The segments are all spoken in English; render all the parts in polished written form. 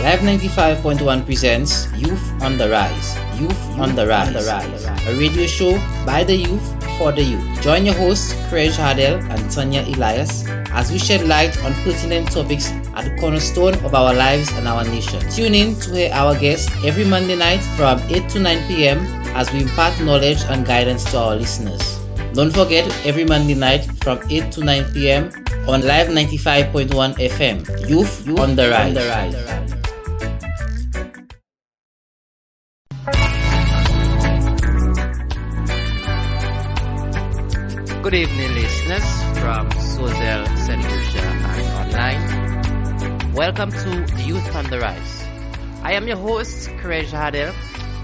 Live 95.1 presents Youth on the Rise. Youth on the Rise. A radio show by the youth for the youth. Join your hosts, Craig Hardell and Tanya Elias, as we shed light on pertinent topics at the cornerstone of our lives and our nation. Tune in to hear our guests every Monday night from 8 to 9 p.m. as we impart knowledge and guidance to our listeners. Don't forget, every Monday night from 8 to 9 p.m. on Live 95.1 FM. Youth on the Rise. Good evening, listeners from St.Lucia and online. Welcome to Youth on the Rise. I am your host, Craig Hardell,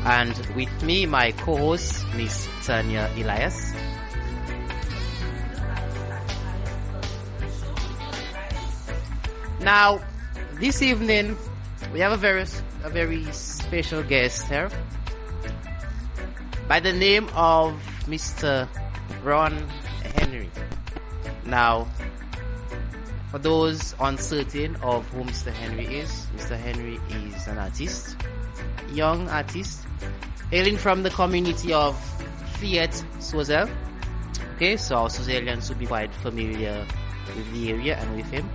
and with me, my co-host, Miss Tanya Elias. Now, this evening, we have a very special guest here by the name of Mr. Ron Henry. Now, for those uncertain of who Mr. Henry is, Mr. Henry is an artist, young artist, hailing from the community of Fiat Sozel. Okay, so our Sozelians will be quite familiar with the area and with him.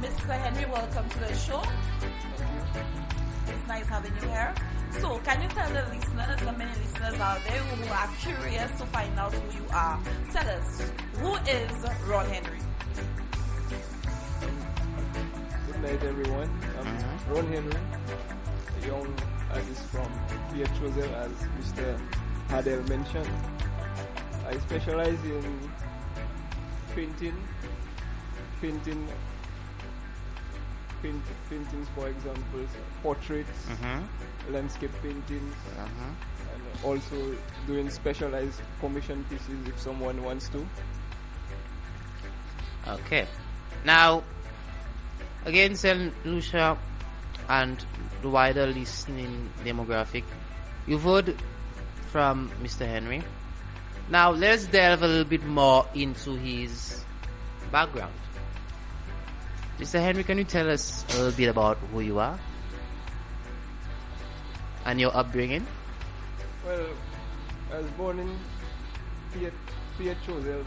Mr. Henry, welcome to the show. It's nice having you here. So, can you tell the listeners, so many listeners out there who are curious to find out who you are, tell us, who is Ron Henry? Good night, everyone. I'm Ron Henry, a young artist from Fiat Sozel, as Mr. Hardell mentioned. I specialize in paintings, for example, portraits, landscape paintings, and also doing specialized commission pieces if someone wants to. Okay. Now, again, St. Lucia and the wider listening demographic, you've heard from Mr. Henry. Now, let's delve a little bit more into his background. Mr. Henry, can you tell us a little bit about who you are and your upbringing? Well, I was born in Fiat Sozel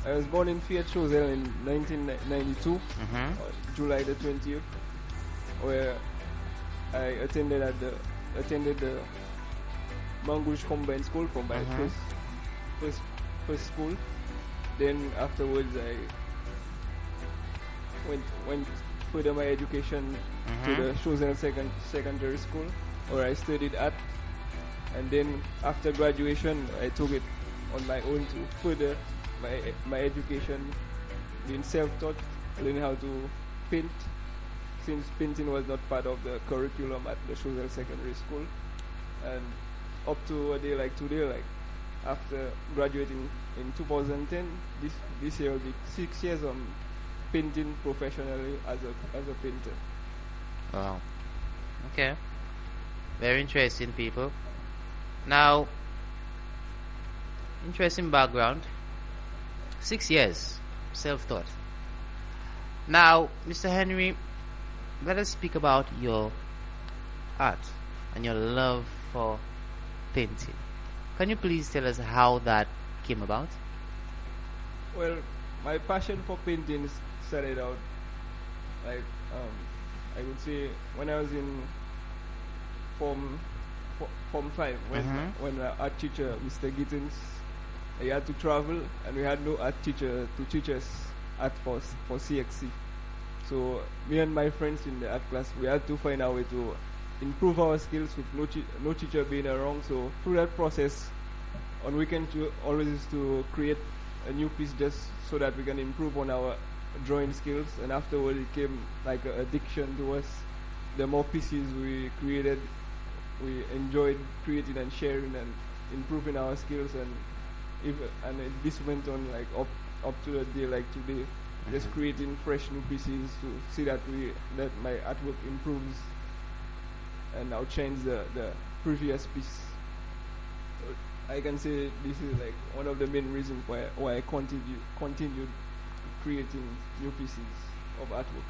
I was born in Fiat Sozel in 1992, July the 20th, where I attended the Mangush Combined School for my first school. Then afterwards I went further my education to the Sozel Secondary School, where I studied art. And then after graduation I took it on my own to further my education, being self-taught, learning how to paint, since painting was not part of the curriculum at the Sozel Secondary School. And up to a day like today, like after graduating in 2010, this year will be 6 years on painting professionally as a painter. Wow. Okay. Very interesting, people. Now, interesting background. 6 years, self-taught. Now, Mr. Henry, let us speak about your art and your love for painting. Can you please tell us how that came about? Well, my passion for painting started out like I would say when I was in Form 5, when our art teacher, Mr. Gittins, he had to travel and we had no art teacher to teach us art for CXC. So me and my friends in the art class, we had to find a way to improve our skills with no teacher being around. So through that process, on weekends we always used to create a new piece just so that we can improve on our drawing skills. And afterward it came like an addiction to us. The more pieces we created, we enjoyed creating and sharing and improving our skills. And this went on like up to the day like today, just creating fresh new pieces to see that my artwork improves and outshines the previous piece. I can say this is like one of the main reasons why I continued creating new pieces of artwork.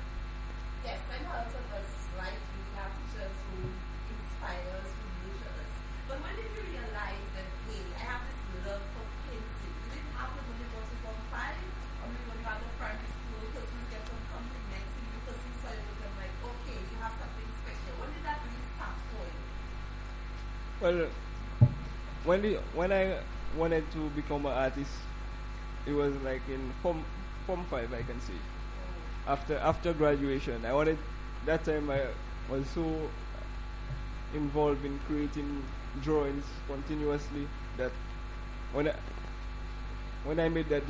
Yes, and a lot of us, like we have teachers who inspire us, who nurture us. But when did you realize that, hey, I have this love for painting? Did it happen when you got to Form 5? Or maybe when you had the primary school, persons get some compliments and you persons saw it and like, okay, you have something special. When did that really start for you? Well, when I wanted to become an artist, it was like in Form 5, I can say. After graduation, that time I was so involved in creating drawings continuously that when I made that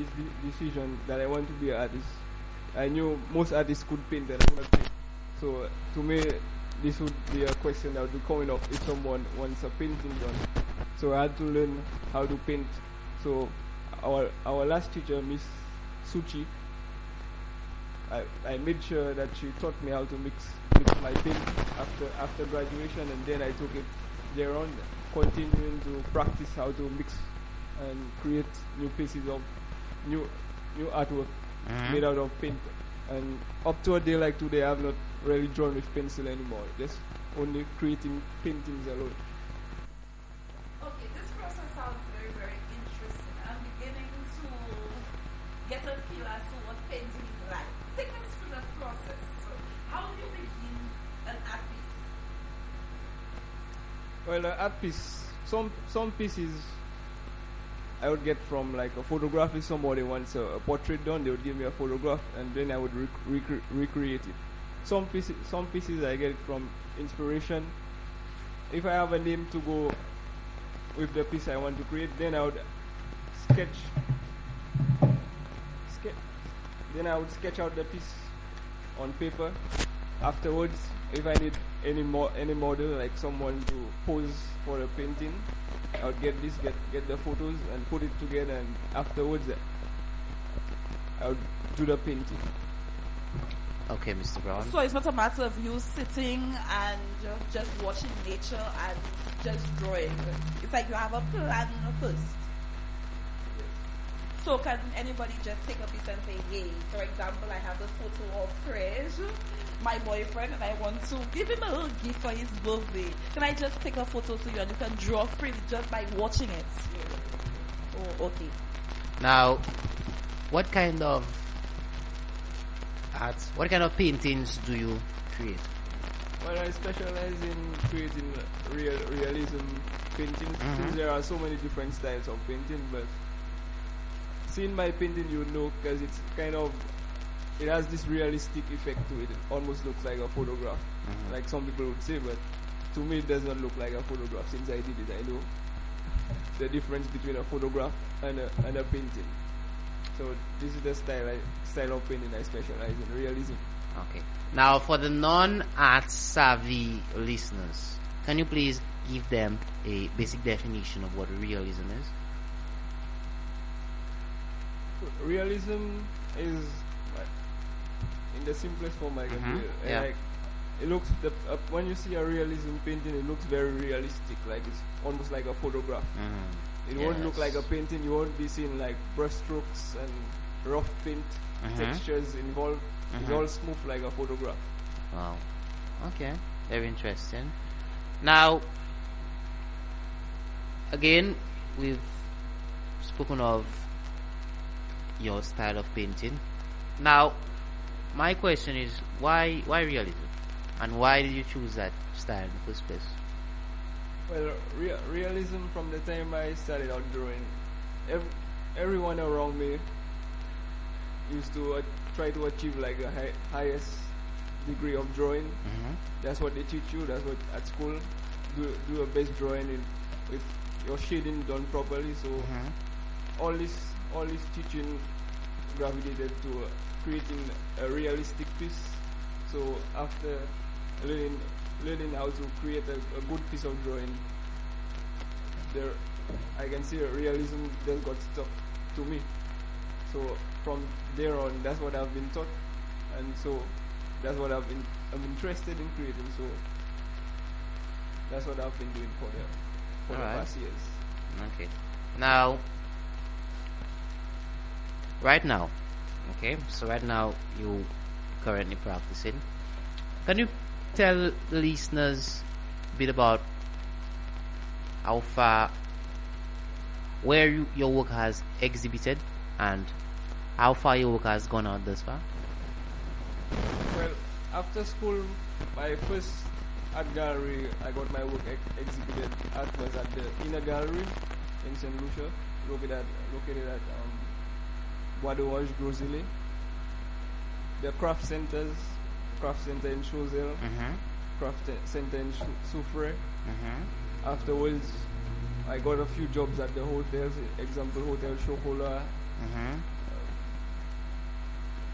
decision that I want to be an artist, I knew most artists could paint and I would paint. So to me, this would be a question that would be coming up if someone wants a painting done. So I had to learn how to paint. So our last teacher, Miss Suchi, I made sure that she taught me how to mix my paint after graduation, and then I took it there on, continuing to practice how to mix and create new pieces of new artwork made out of paint. And up to a day like today, I have not really drawn with pencil anymore. Just only creating paintings alone. Okay, this process sounds very, very interesting. I'm beginning to get a feel as to what painting is like. Take us through the process. So, how do you begin an art piece? Well, an art piece, some pieces I would get from like a photograph. If somebody wants a portrait done, they would give me a photograph, and then I would recreate it. Some pieces I get from inspiration. If I have a name to go with the piece I want to create, then I would sketch out the piece on paper. Afterwards, if I need any model, like someone to pose for a painting, I would get the photos and put it together, and afterwards I would do the painting. Okay, Mr. Brown. So it's not a matter of you sitting and just watching nature and just drawing. It's like you have a plan first. So can anybody just take a piece and say, hey, for example, I have a photo of Krish, my boyfriend, and I want to give him a little gift for his birthday. Can I just take a photo to you and you can draw freely just by watching it? Oh, okay. Now, what kind of paintings do you create? Well, I specialize in creating realism paintings. Since there are so many different styles of painting, but seeing my painting, you know, because it's it has this realistic effect to it. It almost looks like a photograph, like some people would say, but to me it does not look like a photograph. Since I did it, I know the difference between a photograph and a painting. So this is the style of painting I specialize in, realism. Okay. Now, for the non-art savvy listeners, can you please give them a basic definition of what realism is? Realism is, like, in the simplest form I can do it. Yeah. Like, it looks when you see a realism painting, it looks very realistic. Like it's almost like a photograph. It won't look like a painting. You won't be seeing like brush strokes and rough paint textures involved. It's all smooth like a photograph. Wow. Okay. Very interesting. Now, again, we've spoken of your style of painting. Now, my question is, why realism? And why did you choose that style in the first place? Well, realism, from the time I started out drawing, everyone around me used to try to achieve like a highest degree of drawing. That's what they teach you. That's what at school do a best drawing with your shading done properly. So all this teaching gravitated to creating a realistic piece. So after learning how to create a good piece of drawing, I can see realism then got stuck to me. So from there on, that's what I've been taught, and so that's what I'm interested in creating. So that's what I've been doing for the past years. Okay. Now, right now, okay. So right now you currently practicing. Can you tell the listeners a bit about how far, where your work has exhibited, and how far your work has gone out thus far? Well, after school, my first art gallery, I got my work exhibited at was at the Inner Gallery in St.Lucia, located at Bois de Roche, Grosile. The craft center in Choiseul, craft center in Soufrière. Afterwards, I got a few jobs at the hotels, example Hotel Chocolat,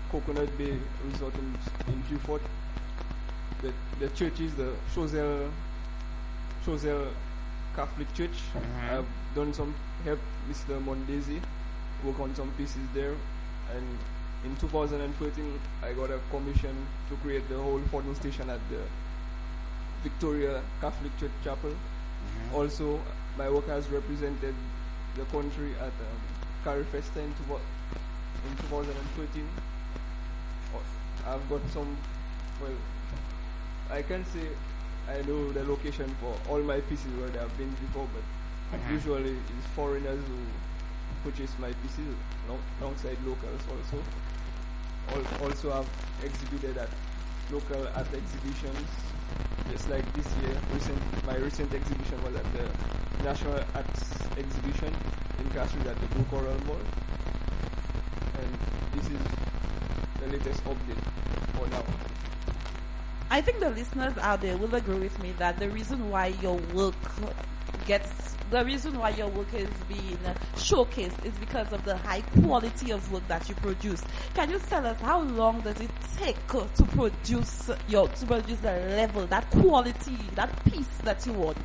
Coconut Bay Resort in Beaufort. The churches, the Choiseul Catholic Church. I've done some help Mr. Mondesi work on some pieces there, and in 2013 I got a commission to create the whole photo station at the Victoria Catholic Church Chapel. Also, my work has represented the country at Carrie Festa in 2013. I've got some, well, I can say I know the location for all my pieces where they have been before, but usually it's foreigners who purchase my pieces alongside locals also. Also, I've exhibited at local art exhibitions. Just like this year, my recent exhibition was at the National Arts Exhibition in Castries at the Blue Coral Mall. And this is the latest update for now. I think the listeners out there will agree with me that the reason why your work is being showcased is because of the high quality of work that you produce. Can you tell us how long does it take to produce the level, that quality, that piece that you want?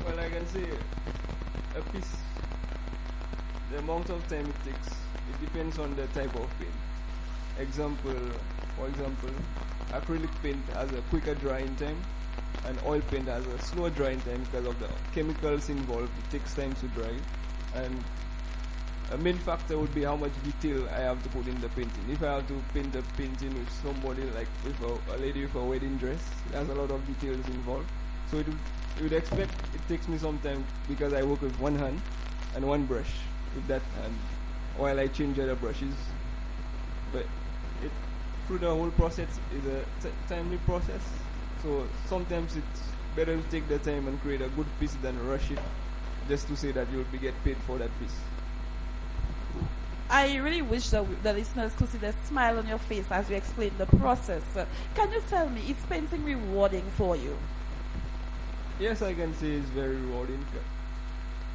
Well, I can say a piece, the amount of time it takes, it depends on the type of paint. For example, acrylic paint has a quicker drying time, and oil paint has a slower drying time because of the chemicals involved. It takes time to dry, and a main factor would be how much detail I have to put in the painting. If I have to paint a painting with somebody, like with a lady with a wedding dress, there's a lot of details involved. So you would expect it takes me some time because I work with one hand and one brush with that hand while I change other brushes. But through the whole process is a timely process. So sometimes it's better to take the time and create a good piece than rush it just to say that you'll get paid for that piece. I really wish the listeners could see the smile on your face as you explain the process. Can you tell me, is painting rewarding for you? Yes, I can say it's very rewarding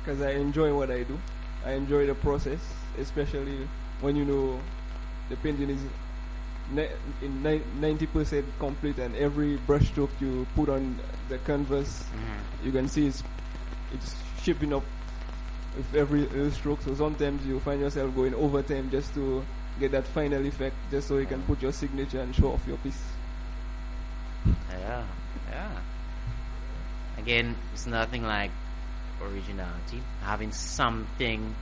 because I enjoy what I do. I enjoy the process, especially when you know the painting is in 90% complete, and every brush stroke you put on the canvas, you can see it's shaping up with every little stroke. So sometimes you find yourself going overtime just to get that final effect, just so you can put your signature and show off your piece. Yeah. Again, it's nothing like originality, having something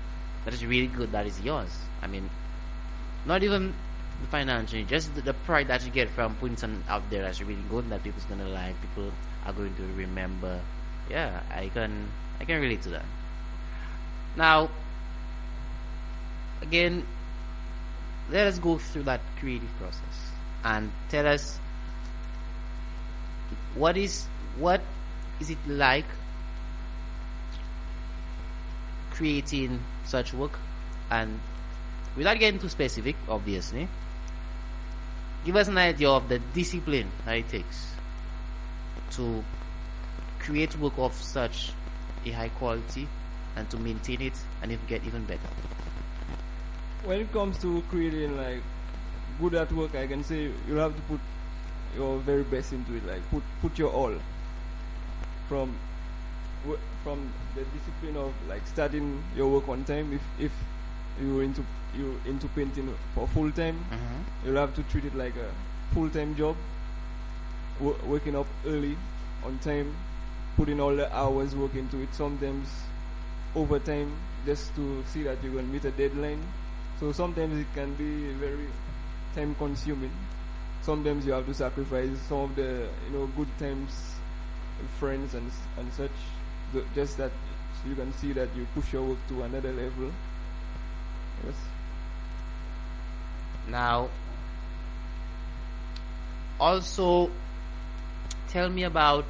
that is really good that is yours. I mean, not even the financial, just the pride that you get from putting something out there that's really good, that people's gonna like, people are going to remember. Yeah, I can relate to that. Now, again, let us go through that creative process and tell us what is it like creating such work, and without getting too specific, obviously, give us an idea of the discipline that it takes to create work of such a high quality and to maintain it and get even better. When it comes to creating like good artwork, I can say you'll have to put your very best into it. Like put your all. From the discipline of like starting your work on time. If you're into painting for full time, you'll have to treat it like a full time job. Waking up early, on time, put in all the hours work into it. Sometimes overtime just to see that you're going to meet a deadline. So sometimes it can be very time consuming. Sometimes you have to sacrifice some of the good times with friends and such, just that you can see that you push your work to another level. Yes. Now, also tell me about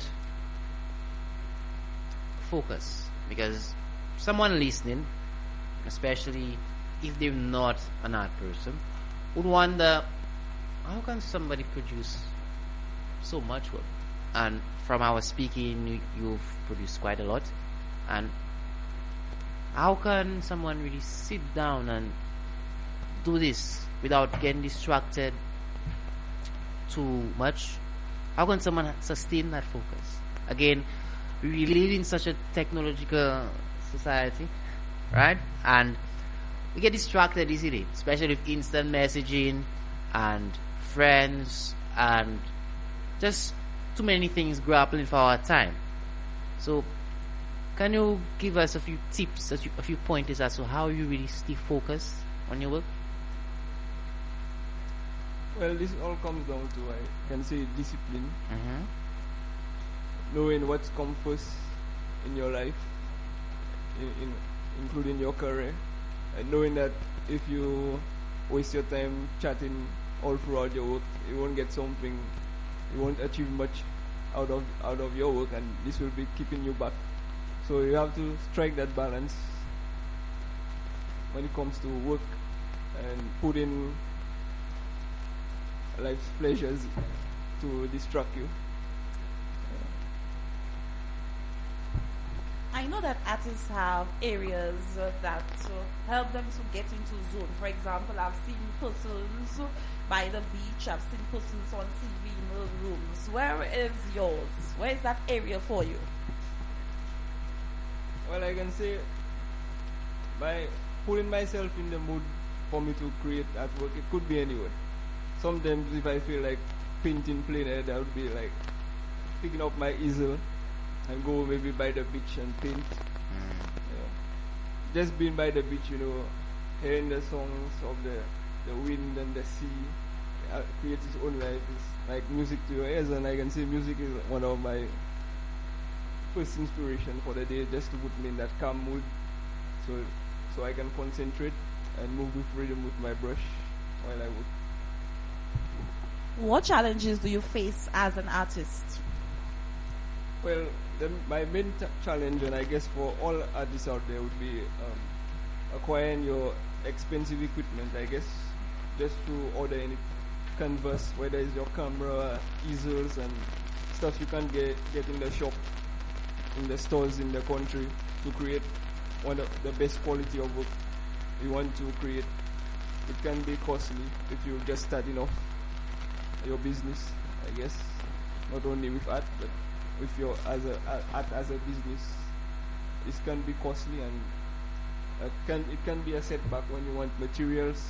focus, because someone listening, especially if they're not an art person, would wonder, how can somebody produce so much work? And from our speaking, you've produced quite a lot. And how can someone really sit down and do this without getting distracted too much? How can someone sustain that focus? Again, we live in such a technological society, right? And we get distracted easily, especially with instant messaging and friends and just too many things grappling for our time. So can you give us a few tips, a few pointers as to how you really stay focused on your work? Well, this all comes down to, I can say, discipline. Knowing what's come first in your life, including your career, and knowing that if you waste your time chatting all throughout your work, you won't get something, you won't achieve much out of your work, and this will be keeping you back. So you have to strike that balance when it comes to work and put in life's pleasures to distract you. I know that artists have areas that help them to get into zone. For example, I've seen persons by the beach, I've seen persons on TV in rooms. Where is yours? Where is that area for you? Well, I can say by putting myself in the mood for me to create artwork, it could be anywhere. Sometimes if I feel like painting plain air, I would be like picking up my easel and go maybe by the beach and paint. Just being by the beach, hearing the songs of the wind and the sea, creates its own life. It's like music to your ears, and I can say music is one of my first inspiration for the day, just to put me in that calm mood, so I can concentrate and move with rhythm with my brush while I work. What challenges do you face as an artist? Well, my main challenge, and I guess for all artists out there, would be acquiring your expensive equipment, I guess, just to order any canvas, whether it's your camera, easels, and stuff you can't get in the shop, in the stores in the country, to create one of the best quality of work you want to create. It can be costly if you're just starting off your business, I guess, not only with art, but with your art as a business. It can be costly, and it can be a setback when you want materials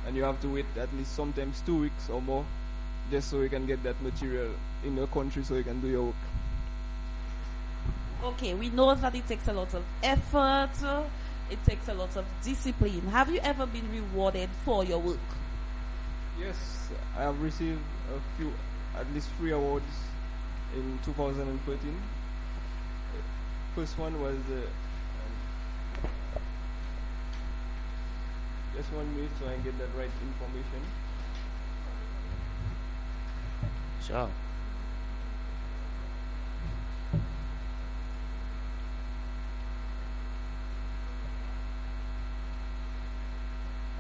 and you have to wait at least sometimes 2 weeks or more just so you can get that material in your country so you can do your work. Okay, we know that it takes a lot of effort, it takes a lot of discipline. Have you ever been rewarded for your work? Yes, I have received at least 3 awards in 2013. First one was just 1 minute so I can get that right information. Sure.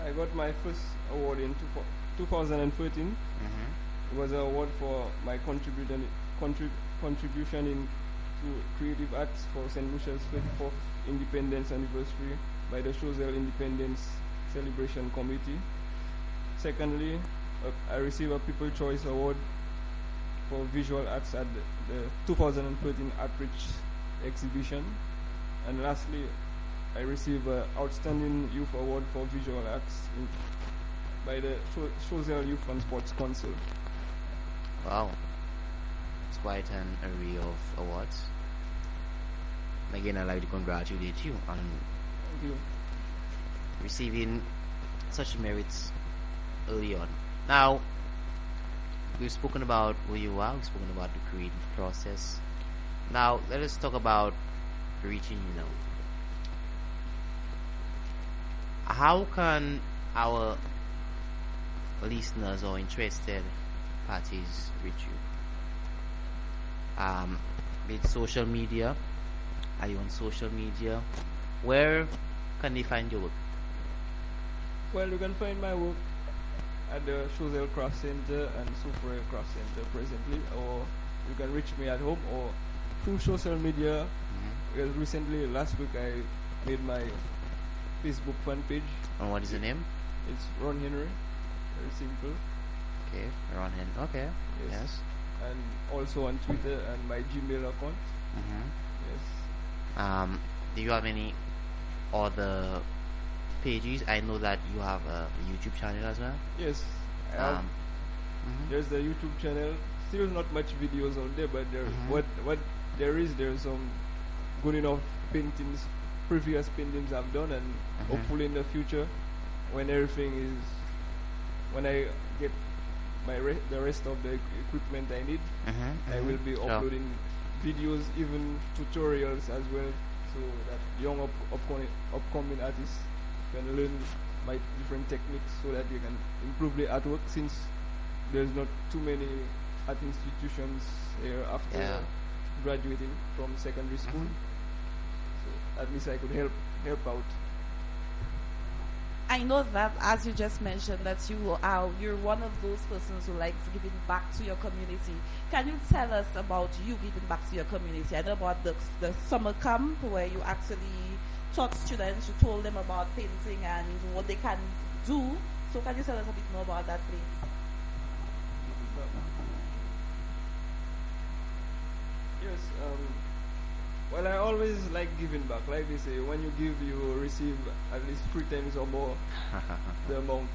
I got my first award in 2013. It was an award for my contribution to creative arts for St. Lucia's 34th Independence Anniversary by the Choiseul Independence Celebration Committee. Secondly, I received a People Choice Award for visual arts at the 2013 Outreach exhibition. And lastly, I received an Outstanding Youth Award for Visual Arts by the Choiseul Youth and Sports Council. Wow. It's quite an array of awards. again, I'd like to congratulate you on Thank you. receiving such merits early on. Now, we've spoken about who you are, we've spoken about the creative process. Now, let us talk about reaching you now. How can our listeners or interested parties reach you? With social media, are you on social media? Where can they find your work? Well, you can find my work at the Choiseul Craft Center and Soufriere Craft Center presently, or you can reach me at home or through social media. Because recently, last week, I made my Facebook fan page. And what is the name? It's Ron Henry. Very simple. Okay, Ron Henry. Okay. Yes. And also on Twitter and my Gmail account. Yes. Do you have any other pages? I know that you have a YouTube channel as well. Yes. I have. There's the YouTube channel. Still not much videos on there, but there what there's some good enough paintings, previous paintings I've done, and hopefully in the future, when I get the rest of the equipment I need, I will be uploading videos, even tutorials as well, so that young upcoming artists can learn my different techniques, so that they can improve their artwork, since there's not too many art institutions here after graduating from secondary school. So at least I could help out. I know that, as you just mentioned, that you're one of those persons who likes giving back to your community. Can you tell us about you giving back to your community? I know about the summer camp where you actually taught students, you told them about painting and what they can do. So can you tell us a bit more about that, please? Yes. Well, I always like giving back. Like they say, when you give, you receive at least 3 times or more the amount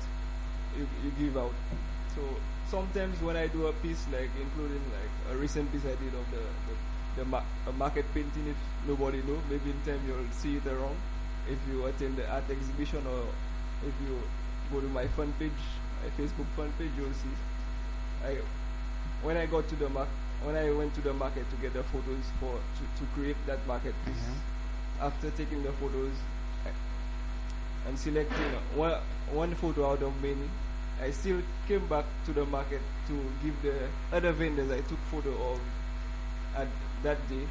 you give out. So sometimes when I do a piece, like including like a recent piece I did of a market painting, if nobody know, maybe in time you'll see it around. If you attend the art exhibition, or if you go to my fan page, my Facebook fan page, you'll see. When I went to the market to get the photos to create that market piece, after taking the photos and selecting one photo out of many, I still came back to the market to give the other vendors I took photo of at that day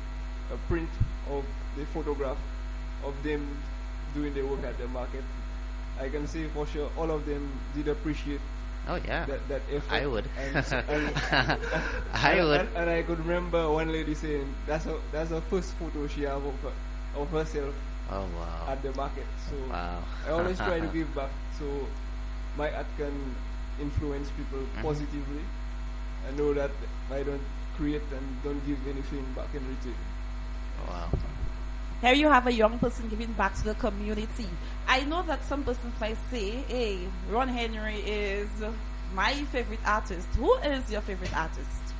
a print of the photograph of them doing the work at the market. I can say for sure all of them did appreciate that effort. I would. And I could remember one lady saying that's her first photo she have of herself at the market. So I always try to give back, so my art can influence people positively. I know that I don't create and don't give anything back in return. Wow. Here you have a young person giving back to the community. I know that some persons might say, hey, Ron Henry is my favorite artist. Who is your favorite artist?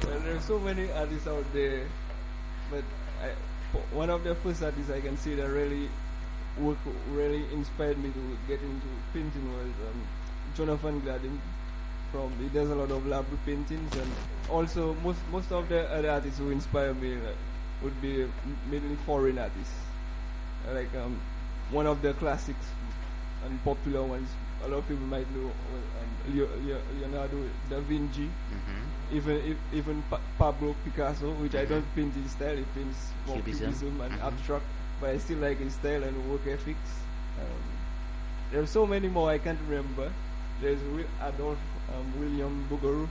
Well, there's so many artists out there, but one of the first artists I can say that really inspired me to get into painting was Jonathan Gladden. He does a lot of lab paintings, and also most of the other artists who inspire me would be mainly foreign artists. Like one of the classics and popular ones, a lot of people might know, Leonardo da Vinci, even Pablo Picasso, which I don't paint his style. He paints more cubism and abstract, but I still like his style and work ethics. There are so many more I can't remember. There's Adolf William Bouguereau,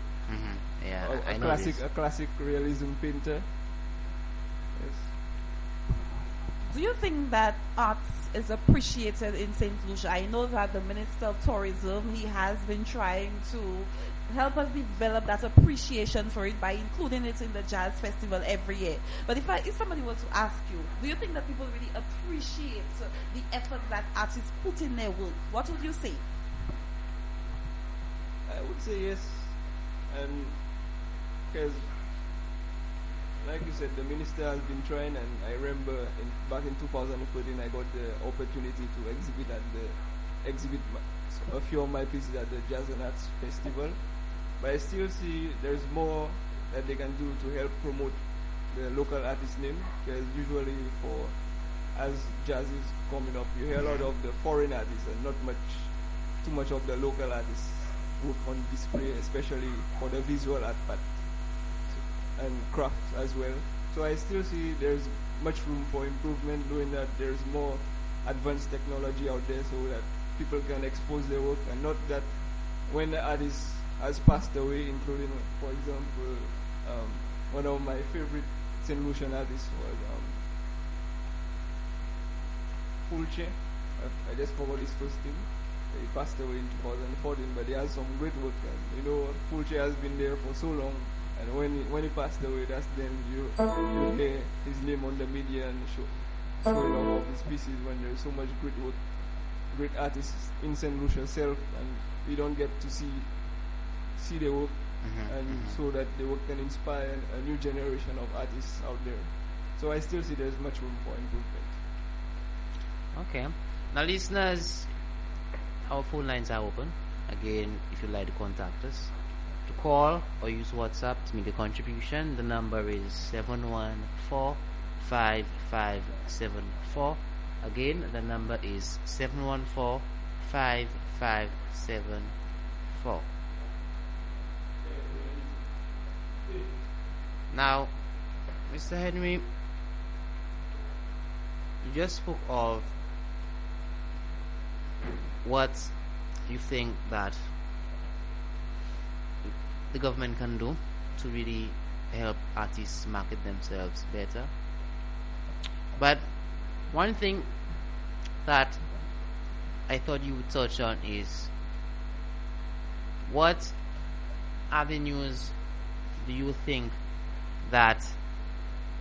a classic realism painter. Yes. Do you think that art is appreciated in St. Lucia? I know that the Minister of Tourism, he has been trying to help us develop that appreciation for it by including it in the Jazz Festival every year. But if somebody were to ask you, do you think that people really appreciate the effort that artists put in their work? What would you say? I would say yes, and because like you said, the minister has been trying, and I remember back in 2014, I got the opportunity to exhibit a few of my pieces at the Jazz and Arts Festival. But I still see there's more that they can do to help promote the local artist name, because usually as jazz is coming up, you hear a lot of the foreign artists and not too much of the local artists work on display, especially for the visual art part and craft as well. So I still see there's much room for improvement, doing that there's more advanced technology out there so that people can expose their work, and not that when the artist has passed away, including, for example, one of my favorite St.Lucian artists was Fulce. I just forgot his first name. He passed away in 2014, but he has some great work. And Fulce has been there for so long, and when he passed away, that's then you hear his name on the media and showing off of his pieces when there's so much great work, great artists in St. Lucia self, and we don't get to see their work, so that the work can inspire a new generation of artists out there. So I still see there's much room for improvement. Okay. Now, listeners, our phone lines are open. Again, if you'd like to contact us, to call or use WhatsApp to make a contribution, the number is 714-5574. Again, the number is 714-5574. Now, Mr. Henry, you just spoke of what you think that the government can do to really help artists market themselves better. But one thing that I thought you would touch on is, what avenues do you think that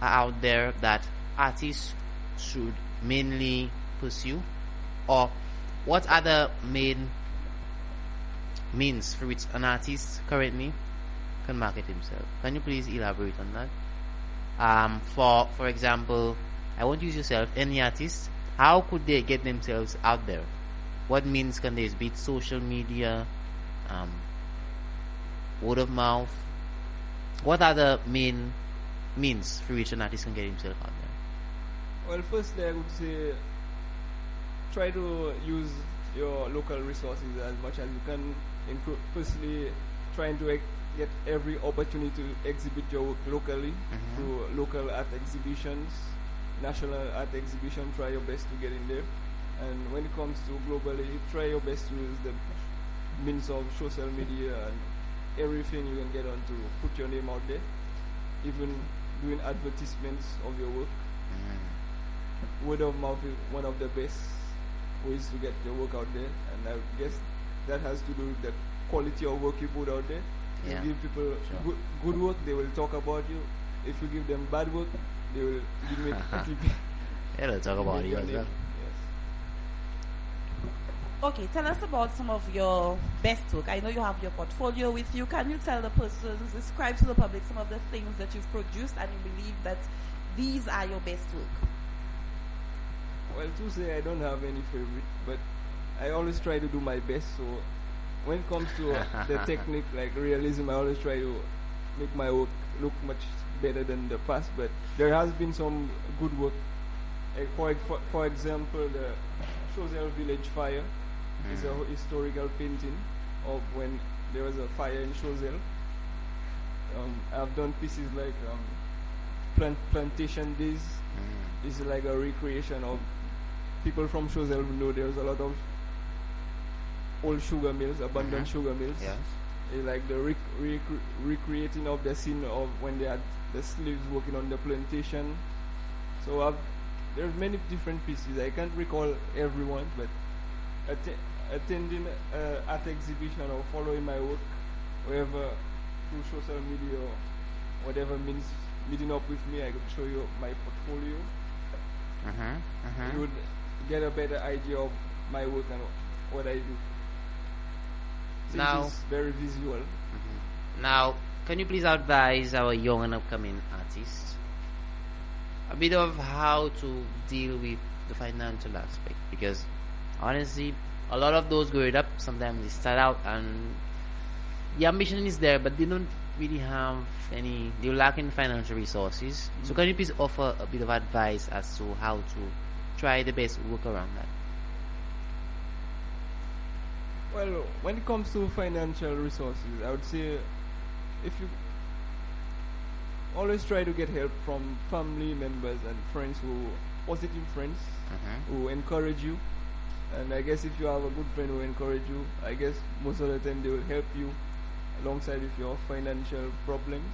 are out there that artists should mainly pursue, or what are the main means for which an artist currently can market himself? Can you please elaborate on that? For example, I won't use yourself, any artist, how could they get themselves out there? What means can they use? Be it social media, word of mouth. What are the main means through which an artist can get himself out there? Well, firstly, I would say try to use your local resources as much as you can. Firstly, trying to get every opportunity to exhibit your work locally through local art exhibitions, national art exhibition. Try your best to get in there. And when it comes to globally, try your best to use the means of social media and everything you can get on to put your name out there. Even doing advertisements of your work. Word of mouth is one of the best ways to get your work out there, and I guess that has to do with the quality of work you put out there. Yeah. You give people good work, they will talk about you. If you give them bad work, they will They'll talk about you as well. Yes. Okay, tell us about some of your best work. I know you have your portfolio with you. Can you tell the persons, describe to the public some of the things that you've produced and you believe that these are your best work? Well, to say I don't have any favorite, but I always try to do my best. So when it comes to the technique, like realism, I always try to make my work look much better than the past. But there has been some good work. For example, the Choiseul Village Fire is a historical painting of when there was a fire in Choiseul. I've done pieces like Plantation Days. This is like a recreation of people from Choiseul who know there's a lot of old sugar mills, abandoned sugar mills. Yes. It's like the recreating of the scene of when they had the slaves working on the plantation. So there's many different pieces. I can't recall everyone, but attending art exhibition or following my work, wherever through social media or whatever means, meeting up with me, I could show you my portfolio. You would get a better idea of my work and what I do. Since Now, it's very visual. Now, can you please advise our young and upcoming artists a bit of how to deal with the financial aspect? Because honestly, a lot of those growing up, sometimes they start out and the ambition is there, but they don't really have they're lacking financial resources. So can you please offer a bit of advice as to how to try the best work around that? Well, when it comes to financial resources, I would say if you always try to get help from family members and friends positive friends who encourage you. And I guess if you have a good friend who encourage you, I guess most of the time they will help you alongside with your financial problems.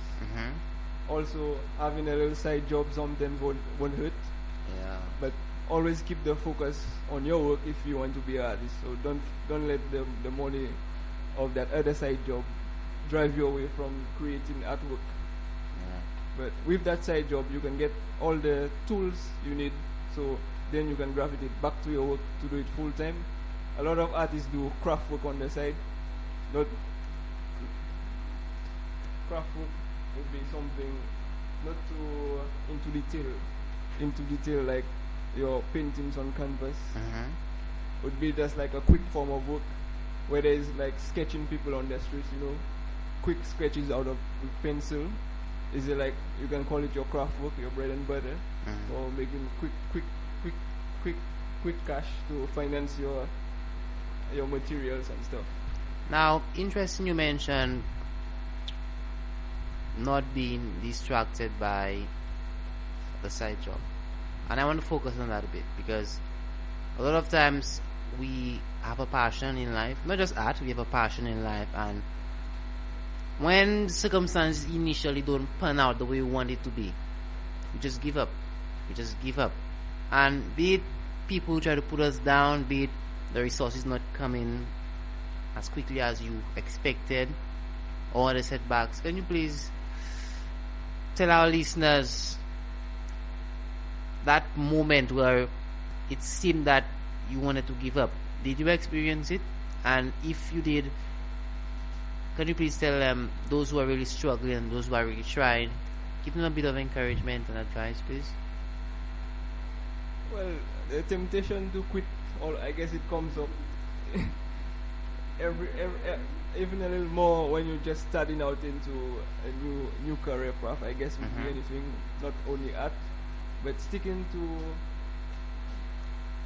Also, having a little side job sometimes won't hurt. Yeah. But always keep the focus on your work if you want to be an artist. So don't let the money of that other side job drive you away from creating artwork. Yeah. But with that side job, you can get all the tools you need. So then you can gravitate back to your work to do it full time. A lot of artists do craft work on the side. Not craft work would be something not too into detail like your paintings on canvas. Would be just like a quick form of work where there is like sketching people on the streets, quick sketches out of with pencil. Is it like you can call it your craft work, your bread and butter, or making quick cash to finance your materials and stuff. Now, interesting you mentioned not being distracted by the side job, and I want to focus on that a bit because a lot of times we have a passion in life, not just art, we have a passion in life, and when circumstances initially don't pan out the way we want it to be, we just give up. And be it people who try to put us down, be it the resources not coming as quickly as you expected, or the setbacks, can you please tell our listeners that moment where it seemed that you wanted to give up? Did you experience it? And if you did, can you please tell them, those who are really struggling and those who are really trying, give them a bit of encouragement and advice, please? Well, the temptation to quit, I guess it comes up every even a little more when you're just starting out into a new career path. I guess would be anything, not only art, but sticking to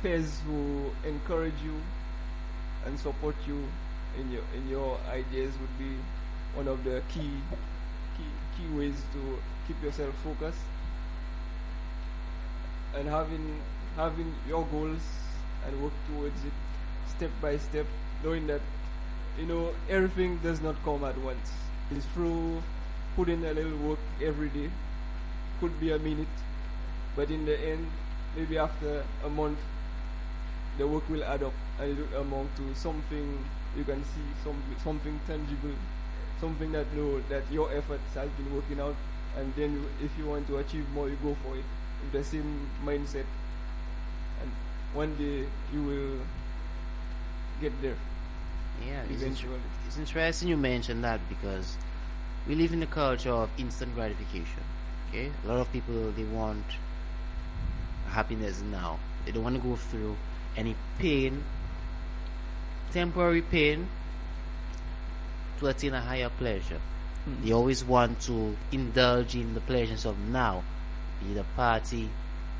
peers who encourage you and support you in your ideas would be one of the key ways to keep yourself focused. And having your goals and work towards it step by step, knowing that everything does not come at once. It's through putting a little work every day. Could be a minute, but in the end, maybe after a month, the work will add up and it will amount to something you can see, something tangible, something that that your efforts has been working out. And then if you want to achieve more, you go for it with the same mindset, and one day you will get there. Yeah, eventually. It's interesting you mentioned that because we live in a culture of instant gratification. Okay, a lot of people, they want happiness now. They don't want to go through any pain, temporary pain, to attain a higher pleasure. They always want to indulge in the pleasures of now, be it a party,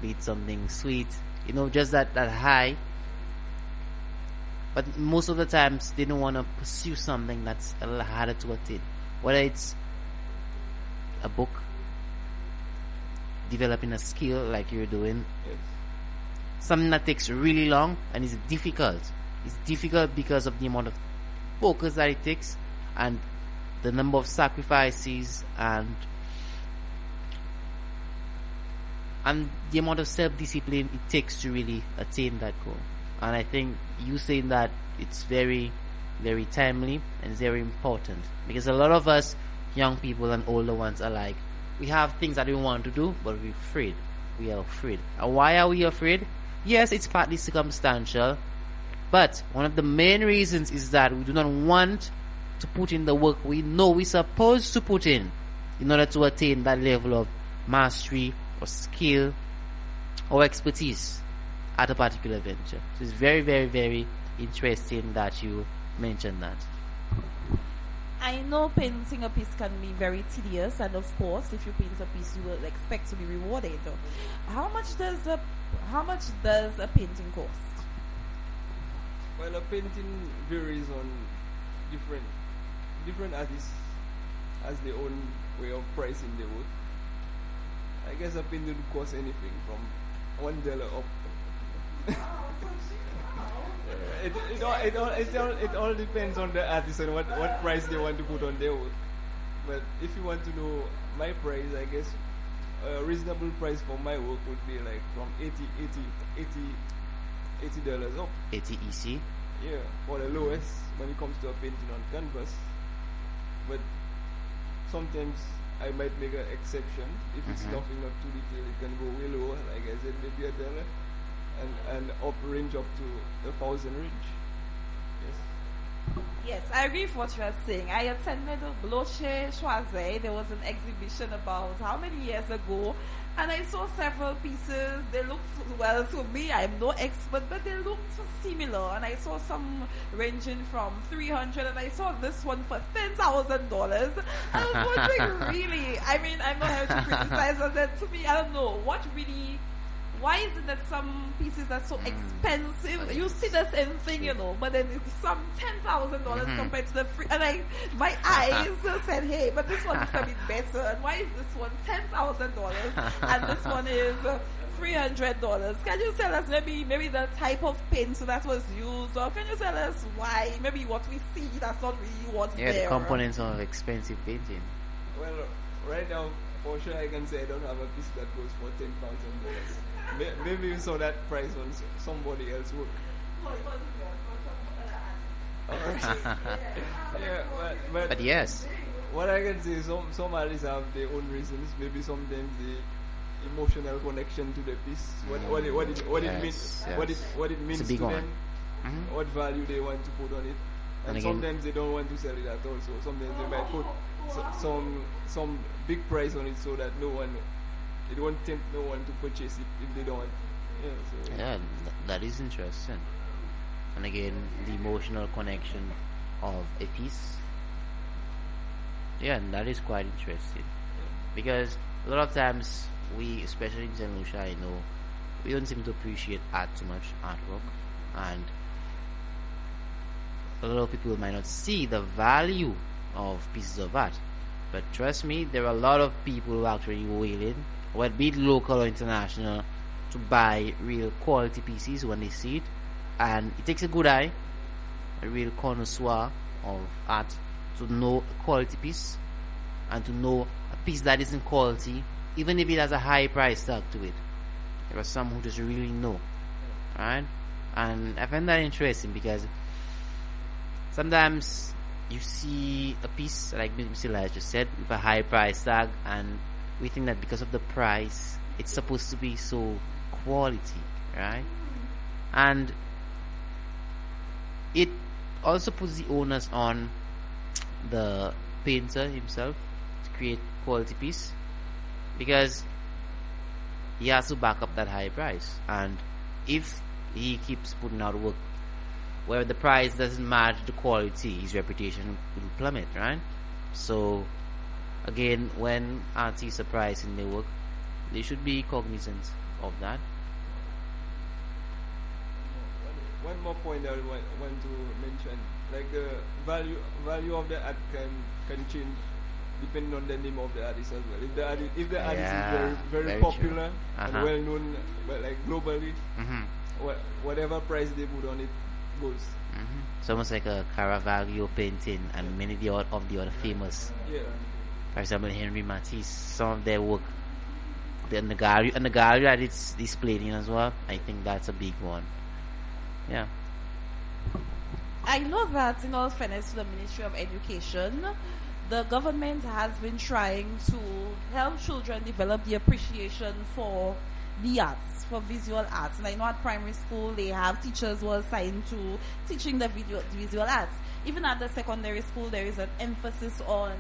be it something sweet, just that high. But most of the times they don't want to pursue something that's a little harder to attain, whether it's a book, developing a skill like you're doing, something that takes really long and is difficult. It's difficult because of the amount of focus that it takes and the number of sacrifices and the amount of self-discipline it takes to really attain that goal. And I think you saying that, it's very, very timely and very important, because a lot of us young people and older ones alike, we have things that we want to do, but we're afraid. We are afraid. And why are we afraid? Yes, it's partly circumstantial, but one of the main reasons is that we do not want to put in the work we know we're supposed to put in order to attain that level of mastery or skill or expertise at a particular venture. So it's very, very, very interesting that you mentioned that. I know painting a piece can be very tedious, and of course, if you paint a piece, you will expect to be rewarded. How much does a painting cost? Well, a painting varies on different artists has their own way of pricing their work. I guess a painting would cost anything from $1 up. It all depends on the artist and what price they want to put on their work. But if you want to know my price, I guess a reasonable price for my work would be like from $80 up. 80 EC? Yeah, for the lowest when it comes to a painting on canvas. But sometimes I might make an exception. If it's nothing not too detailed, it can go way lower. Like I said, maybe $1. And up range up to the 1,000 range. Yes. Yes, I agree with what you are saying. I attended Bloche Choiset. There was an exhibition about how many years ago, and I saw several pieces. They looked, well, to me, I'm no expert, but they looked similar. And I saw some ranging from 300, and I saw this one for $10,000. I was wondering, really, I mean, I'm not here to criticize, but then to me, I don't know, what really. Why is it that some pieces are so expensive? You see the same thing, you know, but then it's some $10,000 compared to the free. And my eyes said, hey, but this one is a bit better. And why is this one $10,000 and this one is $300? Can you tell us maybe the type of paint that was used, or can you tell us why? Maybe what we see that's not really what's there. Yeah, the components of expensive painting. Well, right now, for sure, I can say I don't have a piece that goes for $10,000. Maybe you saw that price on somebody else's work. Yeah, but yes. What I can say is some artists have their own reasons. Maybe sometimes the emotional connection to the piece, what it means to them, what value they want to put on it, and sometimes they don't want to sell it at all. So sometimes they might put some big price on it so that it won't tempt no one to purchase it if they don't. That is interesting. And again, the emotional connection of a piece. Yeah, and that is quite interesting. Because a lot of times we, especially in St.Lucia, I know, we don't seem to appreciate art too much, artwork, and a lot of people might not see the value of pieces of art. But trust me, there are a lot of people who are actually willing, whether be it local or international, to buy real quality pieces when they see it. And it takes a good eye, a real connoisseur of art, to know a quality piece and to know a piece that isn't quality, even if it has a high price tag to it. There are some who just really know, right? And I find that interesting because sometimes you see a piece, like Mr. Elias just said, with a high price tag, and we think that because of the price, it's supposed to be so quality, right? And it also puts the onus on the painter himself to create quality piece, because he has to back up that high price. And if he keeps putting out work where the price doesn't match the quality, his reputation will plummet, right? So again, when artists are pricing their work, they should be cognizant of that. One more point I want to mention, like the value of the art can change depending on the name of the artist as well. If the artist is very popular and well known, but like globally, whatever price they put on it goes. It's almost like a Caravaggio painting and many of the other famous. Yeah. For example, Henry Matisse, some of their work, and the gallery that it's displayed in as well. I think that's a big one. Yeah. I know that in all fairness to the Ministry of Education, the government has been trying to help children develop the appreciation for the arts, for visual arts. And I know at primary school they have teachers who are assigned to teaching the visual arts. Even at the secondary school there is an emphasis on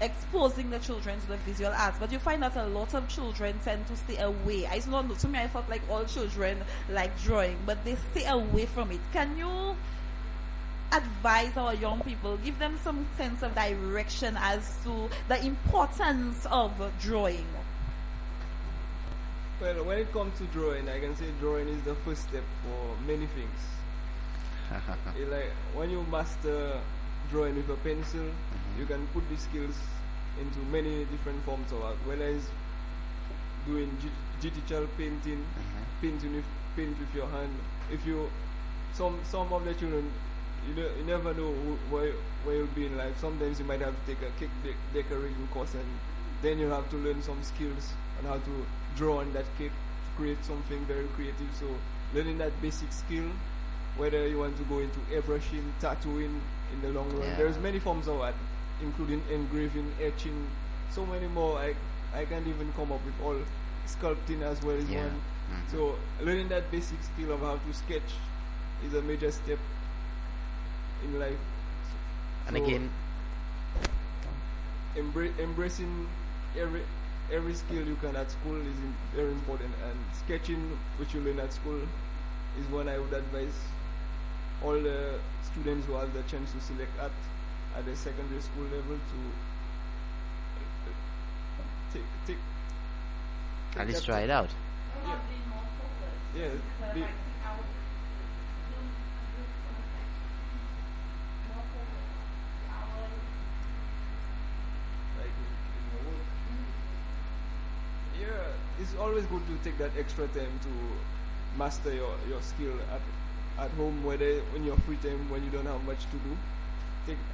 exposing the children to the visual arts, but you find that a lot of children tend to stay away. I not to me I thought like all children like drawing, but they stay away from it. Can you advise our young people, give them some sense of direction as to the importance of drawing? Well, when it comes to drawing, I can say drawing is the first step for many things. Like when you master drawing with a pencil, you can put the skills into many different forms of art. Whether it's doing digital painting, paint with your hand. If you, some of the children, you never know where you'll be in life. Sometimes you might have to take a cake decorating course, and then you have to learn some skills on how to draw on that cake to create something very creative. So learning that basic skill, whether you want to go into airbrushing, tattooing in the long run. There's many forms of art, including engraving, etching, so many more. I can't even come up with all. Sculpting as well is one. So learning that basic skill of how to sketch is a major step in life. And again, embracing every skill you can at school is very important, and sketching, which you learn at school, is one I would advise all the students who have the chance to select art at the secondary school level to take at least try it out. Yeah. It's always good to take that extra time to master your skill at home, whether in your free time when you don't have much to do.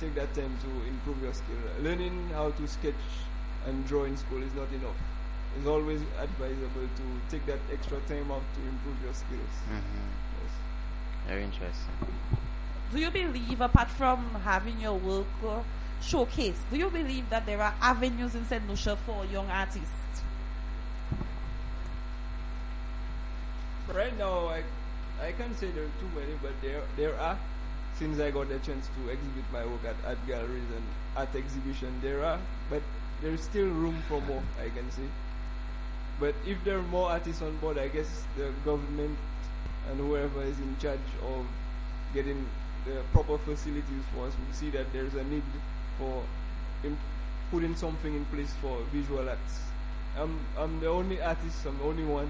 Take that time to improve your skill. Learning how to sketch and draw in school is not enough. It's always advisable to take that extra time out to improve your skills. Yes. Very interesting. Do you believe, apart from having your work showcased, do you believe that there are avenues in St. Lucia for young artists? Right now, I can't say there are too many, but there are. Since I got the chance to exhibit my work at art galleries and art exhibition, there are, but there's still room for more, I can say. But if there are more artists on board, I guess the government and whoever is in charge of getting the proper facilities for us will see that there's a need for putting something in place for visual arts. I'm the only artist, I'm the only one,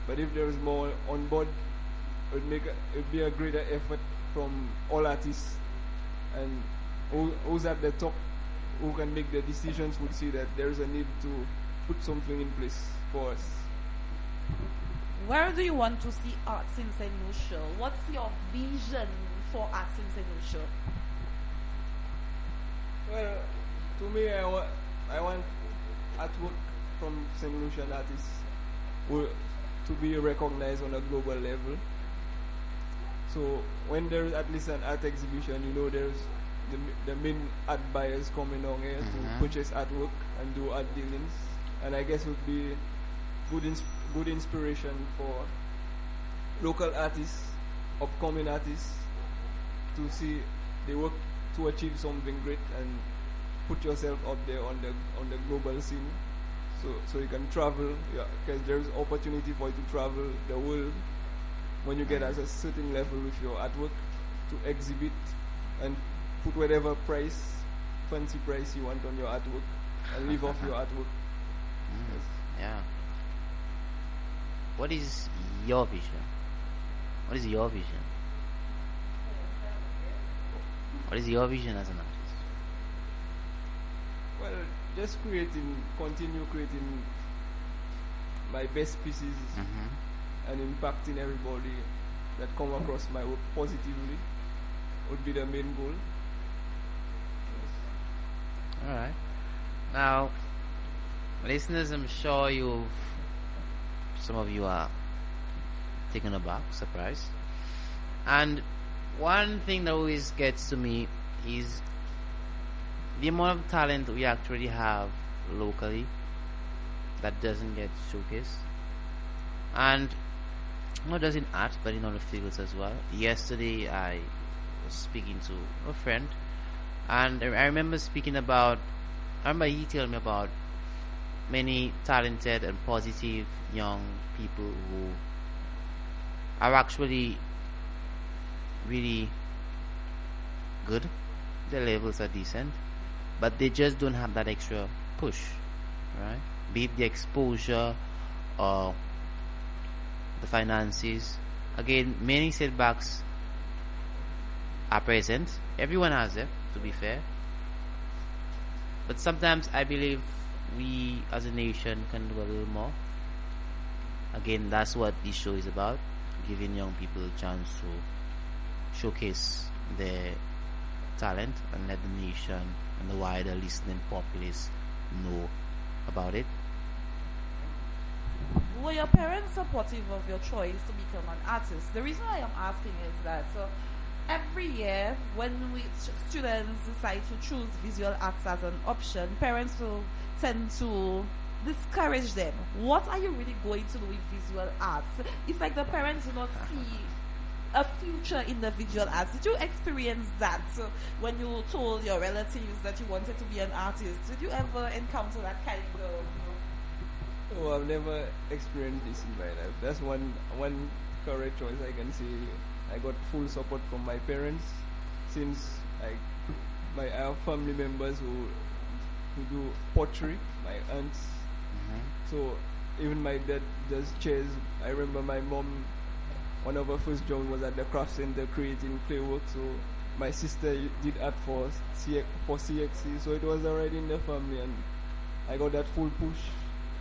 but if there's more on board, it'd be a greater effort from all artists, and who's at the top, who can make the decisions, would see that there's a need to put something in place for us. Where do you want to see arts in St. Lucia? What's your vision for arts in St. Lucia? Well, to me, I want artwork from St. Lucian artists to be recognized on a global level. So when there's at least an art exhibition, there's the main art buyers coming on here to purchase artwork and do art dealings, and I guess it would be good inspiration for local artists, upcoming artists, to see they work to achieve something great and put yourself up there on the global scene, so you can travel, because there's opportunity for you to travel the world when you get at a certain level with your artwork, to exhibit and put whatever fancy price you want on your artwork, and live off your artwork. Yes. Yeah. What is your vision? What is your vision? What is your vision as an artist? Well, just continue creating my best pieces and impacting everybody that come across my work positively would be the main goal. Yes. Alright. Now, listeners, I'm sure some of you are taken aback, surprised. And one thing that always gets to me is the amount of talent we actually have locally that doesn't get showcased. and not just in art but in other fields as well. Yesterday I was speaking to a friend, and I remember he told me about many talented and positive young people who are actually really good. Their levels are decent, but they just don't have that extra push, right? Be it the exposure or the finances. Again, many setbacks are present. Everyone has them, to be fair. But sometimes I believe we as a nation can do a little more. Again, that's what this show is about, giving young people a chance to showcase their talent and let the nation and the wider listening populace know about it. Were your parents supportive of your choice to become an artist? The reason I am asking is that every year when students decide to choose visual arts as an option, parents will tend to discourage them. What are you really going to do with visual arts? It's like the parents do not see a future in the visual arts. Did you experience that when you told your relatives that you wanted to be an artist? Did you ever encounter that kind of... Oh, I've never experienced this in my life. That's one correct choice I can say. I got full support from my parents, since I have family members who do pottery, my aunts. So even my dad does chairs. I remember my mom, one of her first jobs was at the craft center creating clay work. So my sister did art for CXC. So it was already in the family, and I got that full push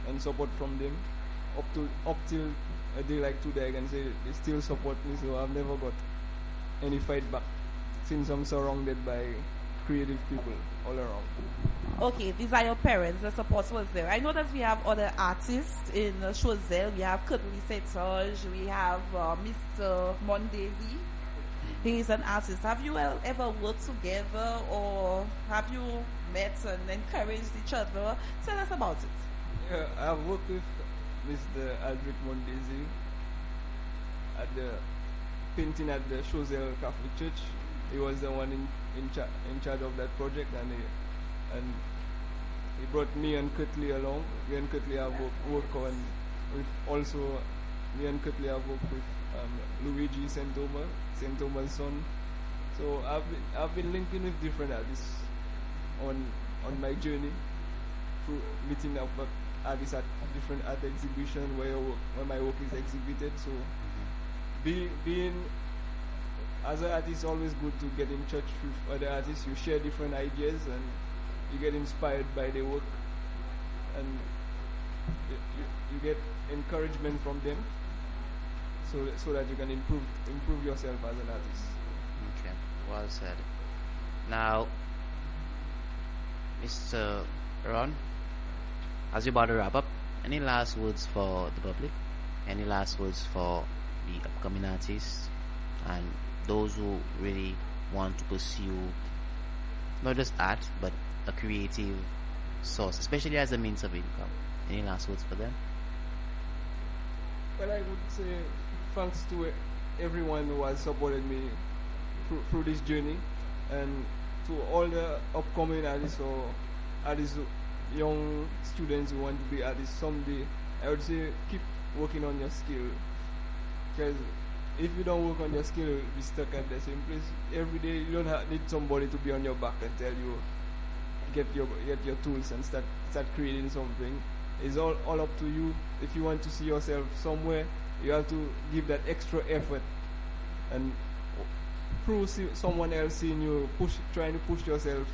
and support from them up till a day like today. I can say they still support me, so I've never got any fight back, since I'm surrounded by creative people all around. Okay, these are your parents. The support was there. I know that we have other artists in Choiseul. We have Curtly Saint-George. We have Mr. Mondesi. He is an artist. Have you ever worked together, or have you met and encouraged each other? Tell us about it. Yeah, I've worked with Mr. Aldrich Mondesi at the painting at the Choiseul Catholic Church. He was the one in charge of that project, and he brought me and Curtly along. Me and Curtly have worked on with also. Me and Curtly have worked with Luigi St. Thomas' son. So I've been linking with different artists on my journey, through meeting up artists at different art exhibitions where my work is exhibited. So being as an artist, it's always good to get in touch with other artists. You share different ideas and you get inspired by their work, and you get encouragement from them, so that you can improve yourself as an artist. Okay, well said. Now, Mr. Ron, as we're about to wrap up, any last words for the public? Any last words for the upcoming artists and those who really want to pursue not just art but a creative source, especially as a means of income? Any last words for them? Well, I would say thanks to everyone who has supported me through this journey, and to all the upcoming artists or artists, young students who want to be artists someday. I would say keep working on your skill, because if you don't work on your skill, you'll be stuck at the same place every day. You don't need somebody to be on your back and tell you get your tools and start creating something. It's all up to you. If you want to see yourself somewhere, you have to give that extra effort, and through someone else seeing you trying to push yourself,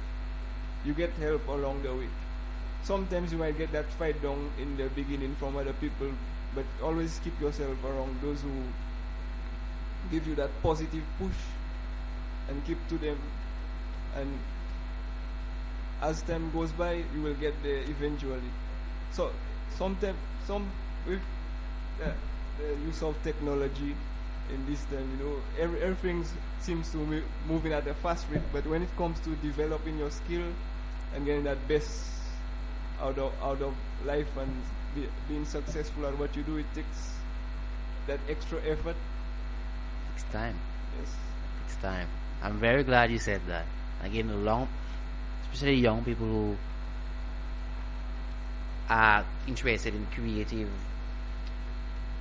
you get help along the way. Sometimes you might get that fight down in the beginning from other people, but always keep yourself around those who give you that positive push, and keep to them. And as time goes by, you will get there eventually. So sometimes with the use of technology in this time, everything seems to be moving at a fast rate. But when it comes to developing your skill and getting that best out of life and being successful at what you do, it takes that extra effort. Takes time. Yes. Takes time. I'm very glad you said that. Again, especially young people who are interested in creative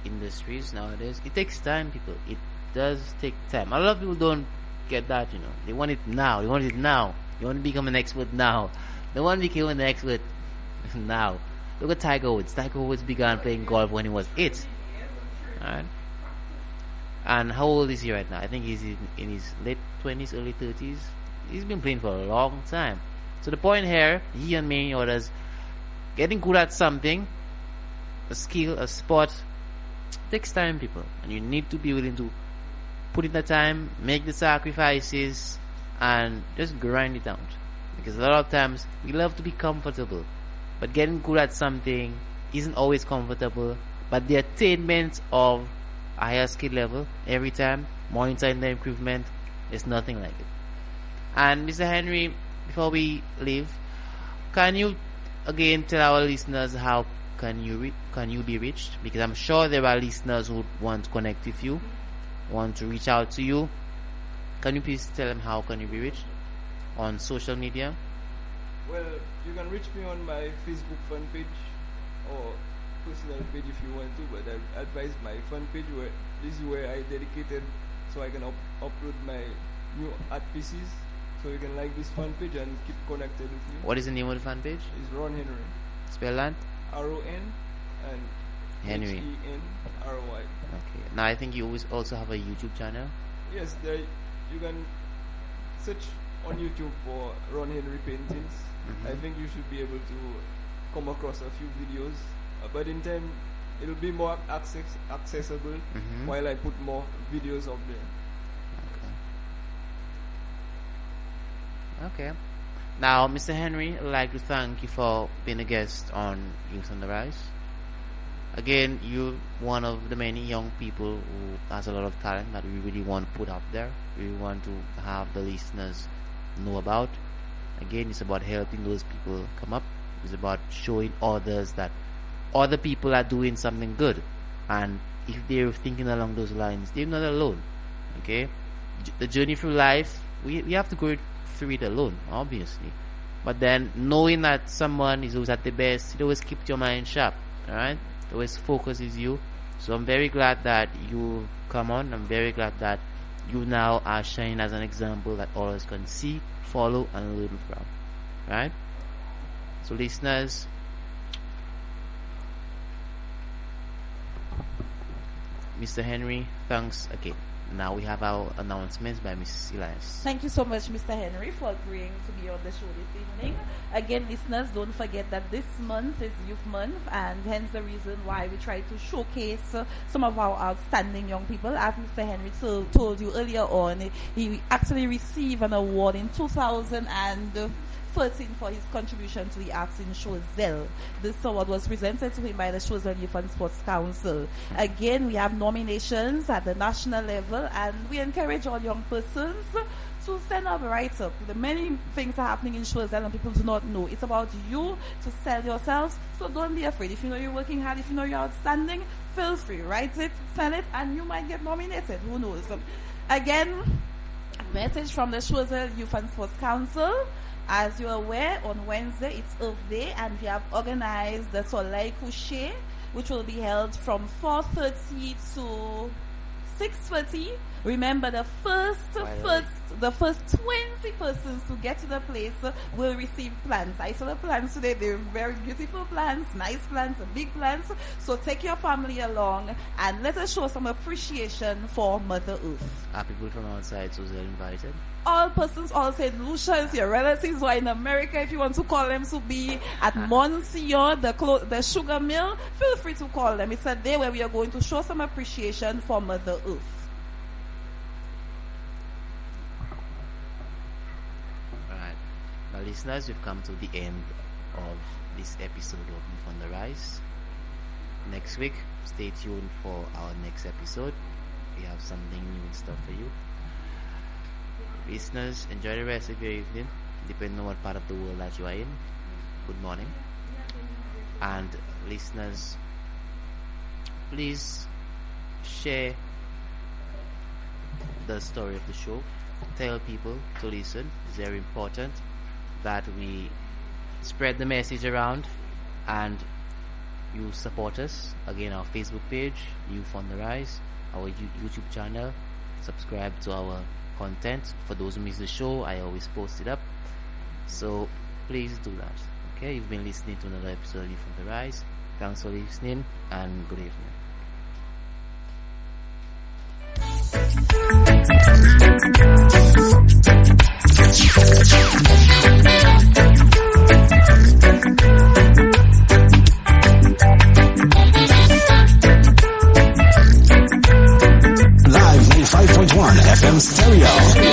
industries nowadays. It takes time, people. It does take time. A lot of people don't get that, They want it now. They want it now. They want to become an expert now. They want to become an expert now. Look at Tiger Woods. Tiger Woods began playing golf when he was 8. Alright? And how old is he right now? I think he's in his late 20s, early 30s. He's been playing for a long time. So the point here, he and many others, getting good at something, a skill, a sport, takes time, people. And you need to be willing to put in the time, make the sacrifices, and just grind it out. Because a lot of times, we love to be comfortable. But getting good at something isn't always comfortable. But the attainment of a higher skill level, every time, monitoring the improvement, there's nothing like it. And Mr. Henry, before we leave, can you again tell our listeners how can you be reached? Because I'm sure there are listeners who want to connect with you, want to reach out to you. Can you please tell them how can you be reached on social media? Well, you can reach me on my Facebook fan page or personal page if you want to, but I advise my fan page where this is where I dedicated so I can upload my new art pieces. So you can like this fan page and keep connected with me. What is the name of the fan page? It's Ron Henry. Spell that? R-O-N and Henry. Henry. Okay. Now I think you also have a YouTube channel. Yes, there you can search on YouTube for Ron Henry paintings. I think you should be able to come across a few videos, but in time it'll be more accessible while I put more videos up there. Okay. Now, Mr. Henry, I'd like to thank you for being a guest on Youth on the Rise. Again, you're one of the many young people who has a lot of talent that we really want to put out there. We want to have the listeners know about. Again, it's about helping those people come up. It's about showing others that other people are doing something good. And if they're thinking along those lines, they're not alone. Okay? The journey through life, we have to go through it alone, obviously. But then knowing that someone is always at the best, it always keeps your mind sharp. Alright? It always focuses you. So I'm very glad that you come on. I'm very glad that you now are shining as an example that others can see, follow, and learn from. Right? So listeners, Mr. Henry, thanks again. Now we have our announcements by Mrs. Elias. Thank you so much, Mr. Henry, for agreeing to be on the show this evening. Again, listeners, don't forget that this month is Youth Month, and hence the reason why we try to showcase some of our outstanding young people. As Mr. Henry told you earlier on, he actually received an award in 2013 for his contribution to the arts in Choiseul. This award was presented to him by the Choiseul Youth and Sports Council. Again, we have nominations at the national level, and we encourage all young persons to stand up, right up. The many things are happening in Choiseul and people do not know. It's about you to sell yourselves, so don't be afraid. If you know you're working hard, if you know you're outstanding, feel free, write it, sell it, and you might get nominated. Who knows? Again, message from the Choiseul Youth and Sports Council. As you're aware, on Wednesday it's Earth Day, and we have organized the Soleil Couché, which will be held from 4:30 to 6:30. Remember, the first 20 persons to get to the place will receive plants. I saw the plants today. They're very beautiful plants, nice plants, big plants. So take your family along and let us show some appreciation for Mother Earth. Are people from outside, so they're invited? All persons, all St.Lucia, your relatives who are in America, if you want to call them to be at Monsieur, the sugar mill, feel free to call them. It's a day where we are going to show some appreciation for Mother Earth. Alright. Now listeners, we've come to the end of this episode of Youth on the Rise. Next week, stay tuned for our next episode. We have something new in store for you. Listeners, enjoy the rest of your evening, depending on what part of the world that you are in. Good morning. And listeners, please share the story of the show. Tell people to listen. It's very important that we spread the message around, and you support us. Again, our Facebook page, Youth on the Rise, our YouTube channel. Subscribe to our content. For those who miss the show, I always post it up. So please do that. Okay, you've been listening to another episode of Youth on the Rise. Thanks for listening, and good evening. Live 95.1 FM stereo.